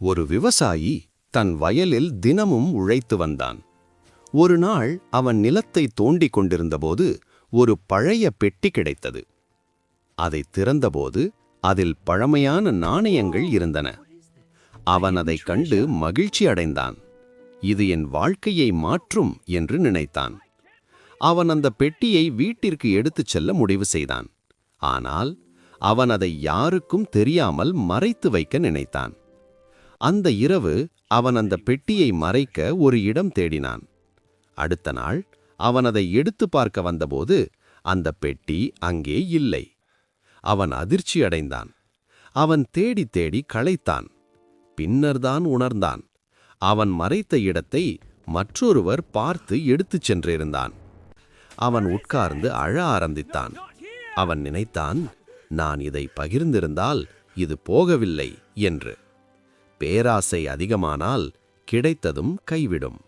ஒரு விவசாயி தன் வயலில் தினமும் உழைத்து வந்தான். ஒரு நாள் அவன் நிலத்தை தோண்டிக் கொண்டிருந்தபோது ஒரு பழைய பெட்டி கிடைத்தது. அதை திறந்தபோது அதில் பழமையான நாணயங்கள் இருந்தன. அவன் அதைக் கண்டு மகிழ்ச்சி அடைந்தான். இது என் வாழ்க்கையை மாற்றும் என்று நினைத்தான். அவன் அந்த பெட்டியை வீட்டிற்கு எடுத்துச் செல்ல முடிவு செய்தான். ஆனால் அவன் அதை யாருக்கும் தெரியாமல் மறைத்து வைக்க நினைத்தான். அந்த இரவு அவன் அந்த பெட்டியை மறைக்க ஒரு இடம் தேடினான். அடுத்த நாள் அவன் அதை எடுத்து பார்க்க வந்தபோது அந்த பெட்டி அங்கே இல்லை. அவன் அதிர்ச்சி அடைந்தான். அவன் தேடி தேடி களைத்தான். பின்னர்தான் உணர்ந்தான், அவன் மறைத்த இடத்தை மற்றொருவர் பார்த்து எடுத்துச் சென்றிருந்தான். அவன் உட்கார்ந்து அழ ஆரம்பித்தான். அவன் நினைத்தான், நான் இதை பகிர்ந்திருந்தால் இது போகவில்லை என்று. பேராசை அதிகமானால் கிடைத்ததும் கைவிடும்.